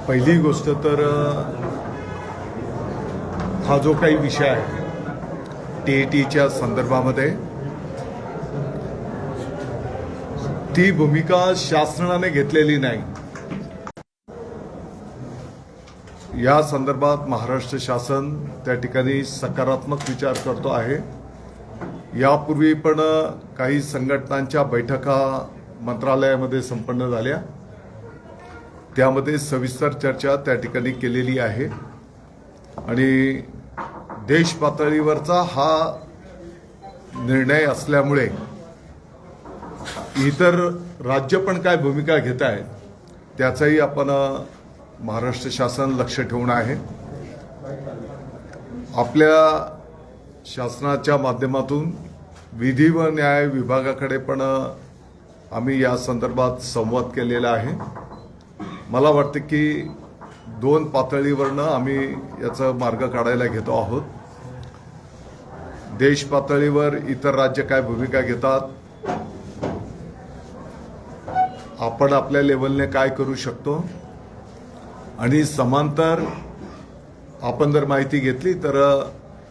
पहिली गोष्ट तर हा जो काही विषय आहे टीईटीच्या संदर्भामध्ये ती भूमिका शासनाने घेतलेली नाही। या संदर्भात महाराष्ट्र शासन त्या ठिकाणी सकारात्मक विचार करतो आहे। यापूर्वी पण काही संघटनांच्या बैठका मंत्रालयामध्ये संपन्न झाल्या, त्यामध्ये सविस्तर चर्चा त्या ठिकाणी केलेली आहे आणि देश पातळीवरचा हा निर्णय असल्यामुळे इतर राज्य पण काय भूमिका घेत आहेत त्याचाही आपण महाराष्ट्र शासन लक्ष ठेवून आहे। आपल्या शासनाच्या माध्यमातून विधी व न्याय विभागाकडे पण आम्ही या संदर्भात संवाद केलेला आहे। मला वाटतं की 2 पातळीवरनं आम्ही याचा मार्ग काढायला घेतो आहोत। देश पातळीवर इतर राज्य काय भूमिका घेतात, आपण आपल्या लेवलने काय करू शकतो आणि समांतर आपण जर माहिती घेतली तर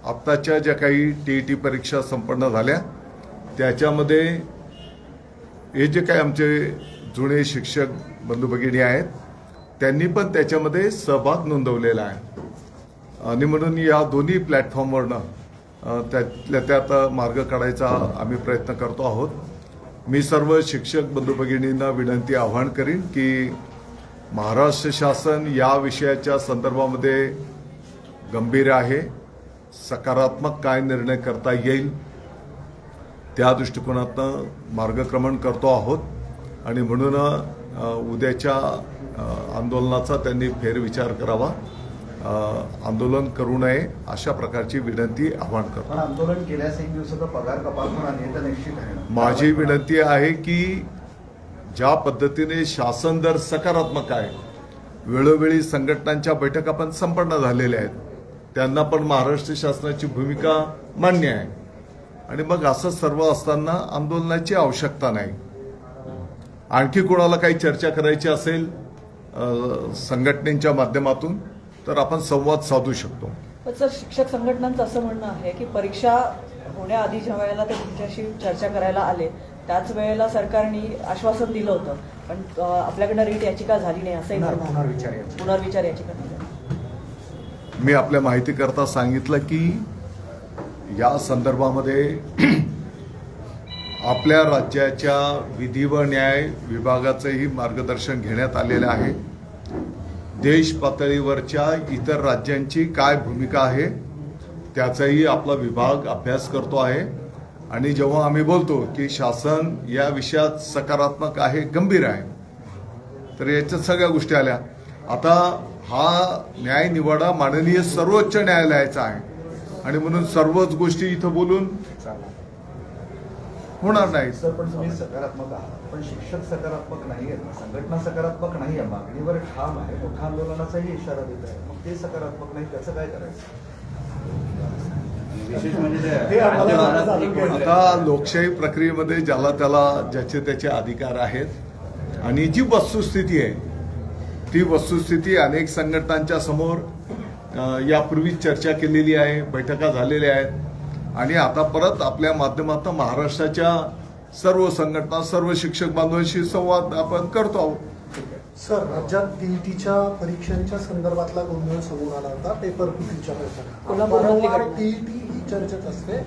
आत्ताच्या ज्या काही टीईटी परीक्षा संपन्न झाल्या त्याच्यामध्ये हे जे काही आमचे जुने शिक्षक बंधू भगिनी आहेत त्यांनी पण त्याच्यामध्ये सहभाग नोंदवलेला आहे आणि म्हणून या दोन्ही प्लॅटफॉर्मवरनं त्यातल्या त्यात मार्ग काढायचा आम्ही प्रयत्न करतो आहोत। मी सर्व शिक्षक बंधू भगिनींना विनंती आवाहन करीन की महाराष्ट्र शासन या विषयाच्या संदर्भामध्ये गंभीर आहे, सकारात्मक काय निर्णय करता येईल त्या दृष्टिकोनातनं मार्गक्रमण करतो आहोत आणि म्हणून उद्याच्या आंदोलनाचा त्यांनी फेरविचार करावा, आंदोलन करू नये अशा प्रकारची विनंती आवाहन करतो। आंदोलन केल्यास 1 दिवसाचा पगार कपात होणार तर निश्चित आहे। माझी विनंती आहे की ज्या पद्धतीने शासन दर सकारात्मक आहे, वेळोवेळी संघटनांच्या बैठका पण संपन्न झालेल्या आहेत, त्यांना पण महाराष्ट्र शासनाची भूमिका मान्य आहे आणि मग असं सर्व असताना आंदोलनाची आवश्यकता नाही। आणखी कोणाला काही चर्चा करायची असेल संघटनेच्या माध्यमातून तर आपण संवाद साधू शकतो। सर, शिक्षक संघटनांचं असं म्हणणं आहे की परीक्षा होण्याआधी ज्या वेळेला ते तुमच्याशी चर्चा करायला आले त्याच वेळेला सरकारने आश्वासन दिलं होतं, पण आपल्याकडनं रीट याचिका झाली नाही असंही पुनर्विचार याचिका नाही। मी आपल्या माहितीकरता सांगितलं की या संदर्भामध्ये आपल्या राज्याच्या विधी व न्याय विभागाचंही मार्गदर्शन घेण्यात आलेलं आहे। देश पातळीवरच्या इतर राज्यांची काय भूमिका आहे त्याचाही आपला विभाग अभ्यास करतो आहे आणि जेव्हा आम्ही बोलतो की शासन या विषयात सकारात्मक आहे, गंभीर आहे, तर याच्यात सगळ्या गोष्टी आल्या। आता हा न्याय निवाडा माननीय सर्वोच्च न्यायालयाचा आहे आणि म्हणून सर्वच गोष्टी इथं बोलून होणार नाही। सर, पण तुम्ही सकारात्मक आहात, पण शिक्षक सकारात्मक नाही आहेत, संघटना सकारात्मक नाही आहे, मागणीवर ठाम आहे, मोठ्या आंदोलनाचाही इशारा देत आहे, मग ते सकारात्मक नाही, त्याचं काय करायचं? आता लोकशाही प्रक्रियेमध्ये ज्याला त्याला ज्याचे त्याचे अधिकार आहेत आणि जी वस्तुस्थिती आहे ती वस्तुस्थिती अनेक संघटनांच्या समोर यापूर्वी चर्चा केलेली आहे, बैठका झालेल्या आहेत आणि आता परत आपल्या माध्यमातून महाराष्ट्राच्या सर्व संघटना सर्व शिक्षक बांधवांशी संवाद आपण करतो आहोत। सर, राज्यात टीईटीच्या परीक्षांच्या संदर्भातला गोंधळ समोर आला होता, पेपर फुटीच्या टीईटी ही चर्चेत असते,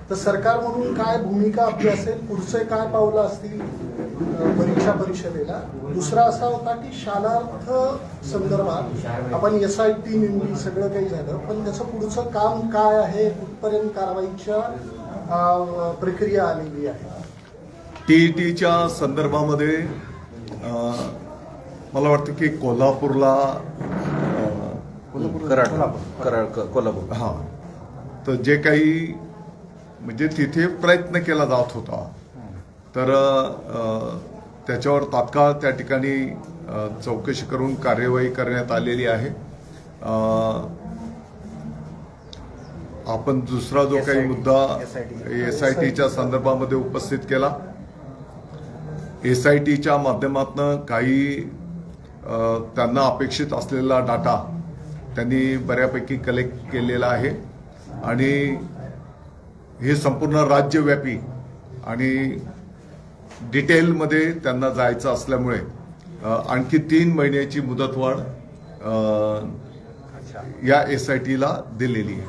तर सरकार म्हणून काय भूमिका आपली असेल, पुढचे काय पावलं असतील परीक्षा परिषदेला? दुसरा असा होता की शालार्थ संदर्भात आपण SIT नेमली सगळं काही झालं, पण त्याचं पुढचं काम काय आहे, कुठपर्यंत कारवाईच्या प्रक्रिया आलेली आहे? टीईटीच्या संदर्भामध्ये मला वाटतं की कोल्हापूरला कोल्हापूर हां, तर जे काही म्हणजे तिथे प्रयत्न केला जात होता तर त्याच्यावर तात्काळ त्या ठिकाणी चौकशी करून कार्यवाही करण्यात आलेली आहे। आपण दुसरा जो काही मुद्दा SITच्या संदर्भामध्ये उपस्थित केला, SITच्या माध्यमातून काही त्यांना अपेक्षित असलेला डाटा त्यांनी बऱ्यापैकी कलेक्ट केलेला आहे आणि हे संपूर्ण राज्यव्यापी आणि डिटेलमध्ये त्यांना जायचं असल्यामुळे आणखी 3 महिन्याची मुदतवाढ या SITला दिलेली आहे.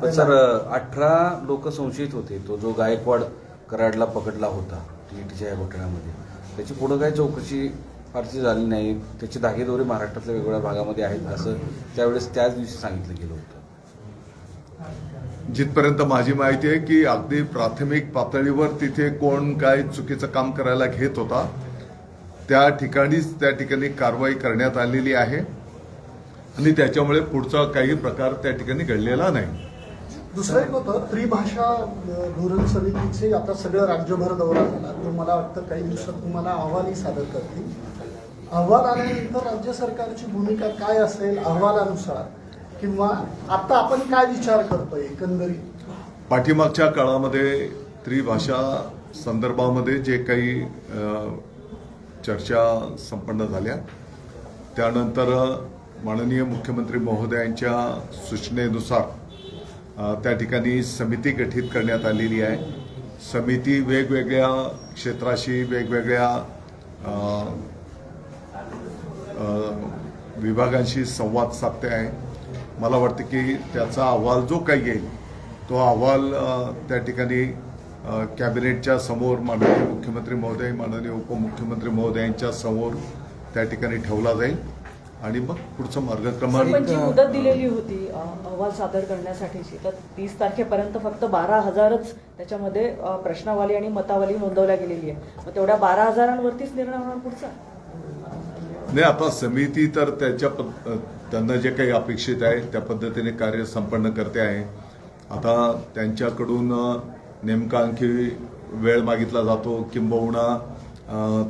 पण सर 18 लोक संशयित होते. तो जो गायकवाड कराडला पकडला होता टीईटीच्या या घोटाळ्यामध्ये, त्याची पुढे काही चौकशी फारशी झाली नाही. त्याचे धागेदोरे महाराष्ट्रातल्या वेगवेगळ्या भागामध्ये आहेत असं त्यावेळेस त्याच दिवशी सांगितलं गेलं होतं. जिथपर्यंत माझी माहिती आहे की अगदी प्राथमिक पातळीवर तिथे कोण काय चुकीचं काम करायला घेत होता त्या ठिकाणी कारवाई करण्यात आलेली आहे आणि त्याच्यामुळे पुढचा काही प्रकार त्या ठिकाणी घडलेला नाही. दुसरं एक होतं, त्रिभाषा धोरण समितीचे आता सगळं राज्यभर दौरा झाला. तर मला वाटतं काही दिवसात तुम्हाला अहवालही सादर करतील. अहवाल आल्यानंतर राज्य सरकारची भूमिका काय असेल अहवालानुसार, किंवा आता आपण काय विचार करतोय एकंदरीत? पाठीमागच्या काळामध्ये त्रिभाषा संदर्भामध्ये जे काही चर्चा संपन्न झाल्या त्यानंतर माननीय मुख्यमंत्री महोदयांच्या सूचनेनुसार त्या ठिकाणी समिती गठीत करण्यात आलेली आहे. समिती वेगवेगळ्या क्षेत्राशी वेगवेगळ्या विभागांशी संवाद साधते आहे. मला वाटतं की त्याचा अहवाल जो काही येईल तो अहवाल त्या ठिकाणी कॅबिनेटच्या समोर माननीय मुख्यमंत्री महोदय माननीय उपमुख्यमंत्री महोदयांच्या समोर त्या ठिकाणी ठेवला जाईल आणि मग पुढचं मार्गक्रमण. पण जी मुदत दिलेली होती अहवाल सादर करण्यासाठीची, तर 30 तारखेपर्यंत फक्त 12,000च त्याच्यामध्ये प्रश्नावली आणि मतावली नोंदवल्या गेलेली आहे. मग तेवढ्या 12,000वरतीच निर्णय होणार पुढचा? नाही, आता समिती तर त्यांना जे काही अपेक्षित आहे त्या पद्धतीने कार्य संपन्न करते आहे. आता त्यांच्याकडून नेमका आणखी वेळ मागितला जातो किंबहुना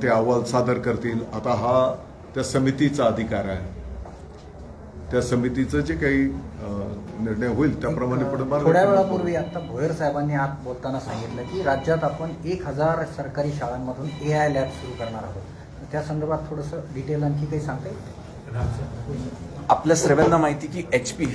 ते अहवाल सादर करतील. आता हा त्या समितीचा अधिकार आहे. त्या समितीचं जे काही निर्णय होईल त्याप्रमाणे पुढे थोड्या वेळापूर्वी आता भोयर साहेबांनी आत बोलताना सांगितलं की राज्यात आपण 1,000 सरकारी शाळांमधून AI लॅब सुरू करणार आहोत. त्या संदर्भात थोडंसं डिटेल आणखी काही सांगता येईल? आपल्या सर्वांना माहिती की HP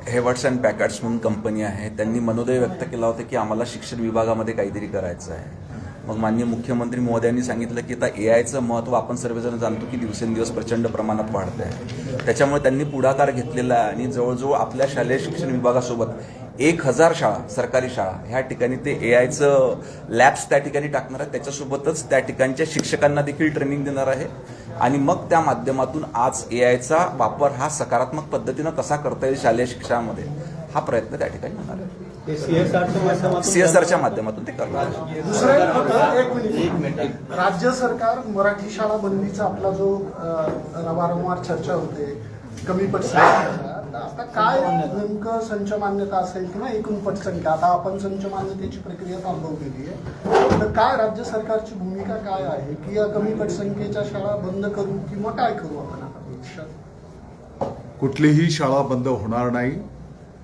हेवर्ट्स अँड पॅकर्ड्स म्हणून कंपनी आहे. त्यांनी मनोदय व्यक्त केला होता की आम्हाला शिक्षण विभागामध्ये काहीतरी करायचं आहे. मग माननीय मुख्यमंत्री महोदयांनी सांगितलं की आता AIचं महत्त्व आपण सर्वजण जाणतो की दिवसेंदिवस प्रचंड प्रमाणात वाढत आहे. त्याच्यामुळे त्यांनी पुढाकार घेतलेला आहे आणि जवळजवळ आपल्या शालेय शिक्षण विभागासोबत 1,000 शाळा सरकारी शाळा ह्या ठिकाणी ते AIचं लॅब्स त्या ठिकाणी टाकणार आहे. त्याच्यासोबतच त्या ठिकाणच्या शिक्षकांना देखील ट्रेनिंग देणार आहे आणि मग त्या माध्यमातून आज AIचा वापर हा सकारात्मक पद्धतीनं कसा करता येईल शालेय शिक्षणामध्ये हा प्रयत्न त्या ठिकाणी होणार आहे. CSRच्या माध्यमातून ते करणार. दुसरं एक होतं, एक मिनिट, राज्य सरकार मराठी शाळा बंदीचा आपला जो वारंवार चर्चा होते कमी पटसंख्येचा, आता काय नेमकं संच मान्यता असेल किंवा एकूण पटसंख्या, आता आपण संच मान्यतेची प्रक्रिया थांबवलेली आहे, तर काय राज्य सरकारची भूमिका काय आहे की या कमी पटसंख्येच्या शाळा बंद करू किंवा काय करू आपण आता भविष्यात? कुठलीही शाळा बंद होणार नाही.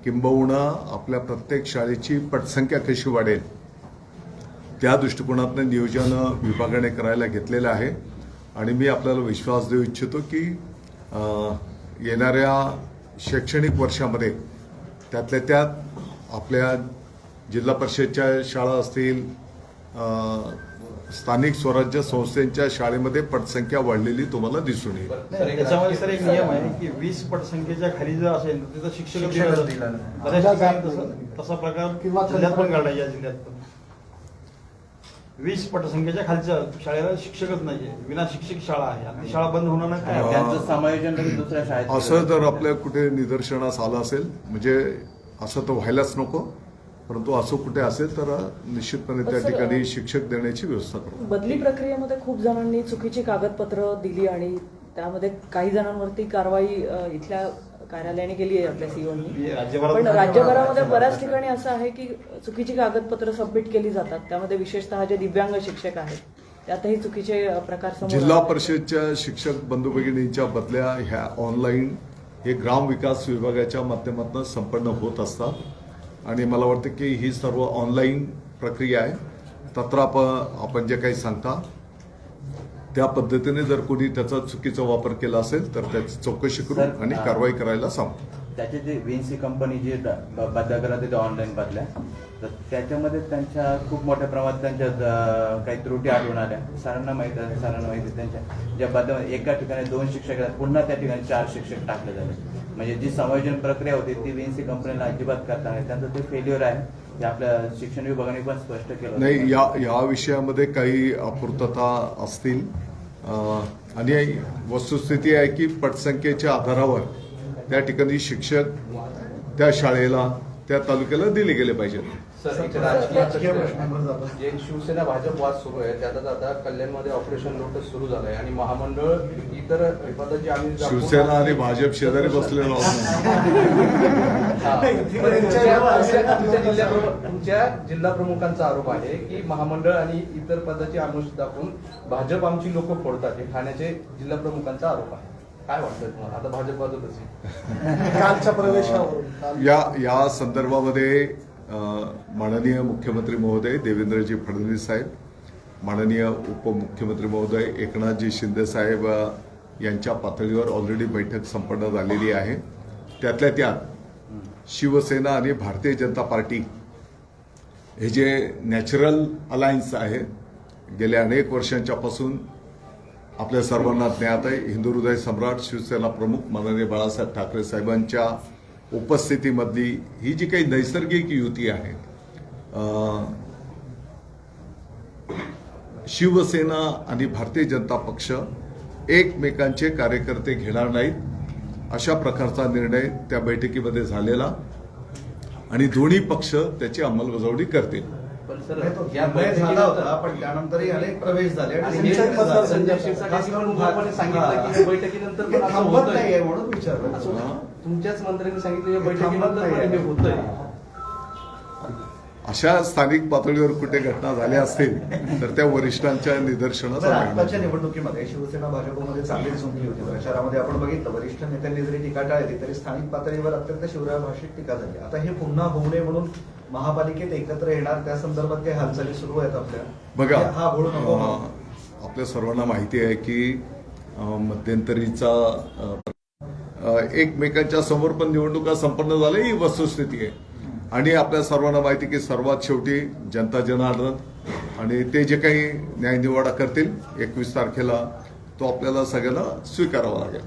किंबहुना आपल्या प्रत्येक शाळेची पटसंख्या कशी वाढेल त्या दृष्टिकोनातून नियोजन विभागाने करायला घेतलेलं आहे आणि मी आपल्याला विश्वास देऊ इच्छितो की येणाऱ्या शैक्षणिक वर्षामध्ये त्यातल्या त्यात आपल्या जिल्हा परिषदच्या शाळा असतील स्थानिक स्वराज्य संस्थांच्या शाळेमध्ये पटसंख्या वाढलेली तुम्हाला दिसून येईल. त्याच्यामध्ये सर एक नियम आहे की 20 पटसंख्येच्या खाली जर असेल तर तिथं शिक्षक तसा प्रकार किंवा जिल्ह्यात पण घडला. या जिल्ह्यात पण 20 पटसंख्येच्या खालच्या शाळेला शिक्षकच नाहीये, विना शिक्षक शाळा आहे. आणि ती शाळा बंद होणार नाही काय? त्यांचं समायोजन दुसऱ्या शाळेत असं जर आपल्या कुठे निदर्शनास आलं असेल, म्हणजे असं तर व्हायलाच नको, परंतु असं कुठे असेल तर निश्चितपणे त्या ठिकाणी शिक्षक देण्याची व्यवस्था करू. बदली प्रक्रियेमध्ये खूप जणांनी चुकीची कागदपत्र दिली आणि त्यामध्ये काही जणांवरती कारवाई इथल्या कार्यालयाने केली आहे आपल्या सीओनी. पण राज्यभरामध्ये बऱ्याच ठिकाणी असं आहे की चुकीची कागदपत्र सबमिट केली जातात. त्यामध्ये विशेषतः जे दिव्यांग शिक्षक आहेत त्यातही चुकीचे प्रकार समोर जिल्हा आले. परिषदच्या शिक्षक बंधू भगिनींच्या बदल्या ह्या ऑनलाईन हे ग्राम विकास विभागाच्या माध्यमातून संपन्न होत असतात आणि मला वाटतं की ही सर्व ऑनलाईन प्रक्रिया आहे. तत्र आपण जे काही सांगता त्या पद्धतीने जर कोणी त्याचा चुकीचा वापर केला असेल तर त्याची चौकशी करू आणि कारवाई करायला सांगू. त्याचे जे VNC कंपनी जे बदल्या करत होते ऑनलाईन बदल्या, तर त्याच्यामध्ये त्यांच्या खूप मोठ्या प्रमाणात त्यांच्या काही त्रुटी आढळून आल्या. सरांना माहिती आहे त्यांच्या ज्या बदल्यामध्ये एका ठिकाणी 2 शिक्षक आहेत, पुन्हा त्या ठिकाणी 4 शिक्षक टाकले झाले. म्हणजे जी समायोजन प्रक्रिया होती ती VNC कंपनीला अजिबात करता नाही. त्यांचं ते फेल्युअर आहे हे आपल्या शिक्षण विभागाने पण स्पष्ट केलं. नाही, या विषयामध्ये काही अपूर्तता असतील आणि वस्तुस्थिती आहे की पटसंख्येच्या आधारावर त्या ठिकाणी शिक्षक त्या शाळेला त्या तालुक्याला दिले गेले पाहिजेत. सर, इथे राजकीय प्रश्नांवर जातो. जे शिवसेना भाजप वाद सुरू आहे त्यातच आता कल्याणमध्ये ऑपरेशन लोटस सुरू झालं आहे आणि महामंडळ इतर पदाची आम्ही शिवसेना आणि भाजप शेजारी बसलेलो आहोत. तुमच्या जिल्हा प्रमुखांचा आरोप आहे की महामंडळ आणि इतर पदाची आमिष दाखवून भाजप आमची लोक फोडतात, हे ठाण्याचे जिल्हा प्रमुखांचा आरोप आहे. काय वाटतं तुम्हाला? आता भाजप बाजूतच कालच्या प्रवेशावरून या संदर्भामध्ये माननीय मुख्यमंत्री महोदय देवेंद्रजी फडणवीस साहेब, माननीय उपमुख्यमंत्री महोदय एकनाथजी शिंदे साहेब यांच्या पातळीवर ऑलरेडी बैठक संपन्न झालेली आहे. त्यातल्या त्यात शिवसेना आणि भारतीय जनता पार्टी हे जे नॅचरल अलायन्स आहे गेल्या अनेक वर्षांच्यापासून आपल्या सर्वांना ज्ञात आहे. हिंदू हृदय सम्राट शिवसेना प्रमुख माननीय बाळासाहेब ठाकरे साहेबांच्या उपस्थितीमधली ही जी काही नैसर्गिक युती आहे, शिवसेना आणि भारतीय जनता पक्ष एकमेकांचे कार्यकर्ते घेणार नाहीत अशा प्रकारचा निर्णय त्या बैठकीमध्ये झालेला आणि दोन्ही पक्ष त्याची अंमलबजावणी करतील. पण सर, या झाला होता पण त्यानंतरही अनेक प्रवेश झाले आणि संजय शिरसाट सांगितलं की या बैठकीनंतर पण असं थांबत होतंय. नाहीये म्हणून विचारलं. तुमच्याच मंत्र्यांनी सांगितलं या बैठकीनंतर पण हे होतंय. अशा स्थानिक पातळीवर कुठे घटना झाल्या असतील तर त्या वरिष्ठांच्या निदर्शनास आताच्या निवडणुकीमध्ये शिवसेना भाजपमध्ये चांगली झुंजली होती. प्रचारामध्ये आपण बघितलं वरिष्ठ नेत्यांनी जरी टीका टाळली तरी स्थानिक पातळीवर अत्यंत शिवराय भाषिक टीका झाली. आता हे पुन्हा होऊ नये म्हणून महापालिकेत एकत्र येणार त्या संदर्भात काही हालचाली सुरू आहेत आपल्या. बघा, हा घोळ नको म्हणून. आपल्या सर्वांना माहिती आहे की मध्यंतरीचा एकमेकांच्या समोर पण निवडणुका संपन्न झाल्या ही वस्तुस्थिती आहे. आणि आपल्या सर्वांना माहिती की सर्वात शेवटी जनता जनार्दन आणि ते जे काही न्यायनिवाडा करतील 21 तारखेला तो आपल्याला सगळ्यांना स्वीकारावा लागेल.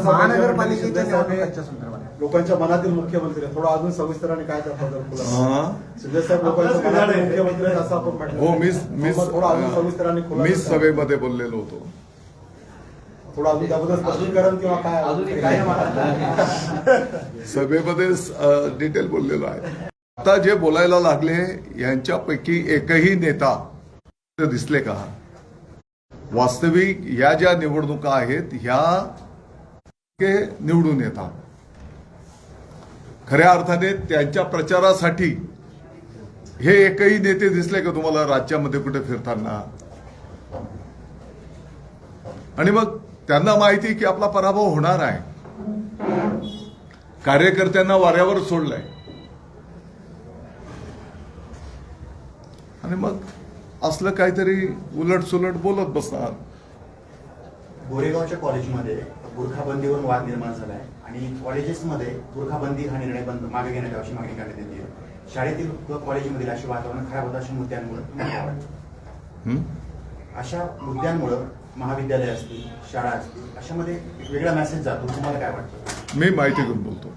महानगरपालिकेच्या निवडणुकांच्या संदर्भात लोकांच्या मनातील मुख्यमंत्री थोडं अजून सविस्तराने काय करतात? हा? साहेब लोकांच्या मनातील मुख्यमंत्री आहेत असं आपण म्हटलं. हो, थोडं अजून सविस्तराने मी सभेमध्ये बोललेलो होतो. थोडं अजून त्याबद्दल स्पष्टीकरण किंवा काय अजून काय सभेमध्ये डिटेल बोललेलो आहे. आता जे बोलायला लागले यांच्यापैकी एकही नेता दिसले का? वास्तविक या ज्या निवडणुका आहेत ह्या निवडून येतात. खऱ्या अर्थाने त्यांच्या प्रचारासाठी हे एकही नेते दिसले का तुम्हाला राज्यामध्ये कुठे फिरताना? आणि मग त्यांना माहिती की आपला पराभव होणार आहे. कार्यकर्त्यांना वाऱ्यावर सोडलंय आणि मग असलं काहीतरी उलट बोलत बसणार. गोरेगावच्या कॉलेजमध्ये बुरखाबंदीवर वाद निर्माण झालाय आणि कॉलेजेसमध्ये बुरखाबंदी हा निर्णय मागे घेण्यात यावी अशी मागणी करण्यात येते. शाळेतील कॉलेजमधील असे वातावरण खराब होतं अशा मुद्द्यांमुळे अशा मुद्द्यांमुळे महाविद्यालय असतील शाळा असतील अशामध्ये एक वेगळा मेसेज जातो. तुम्हाला काय वाटतं? मी माहिती घेऊन बोलतो.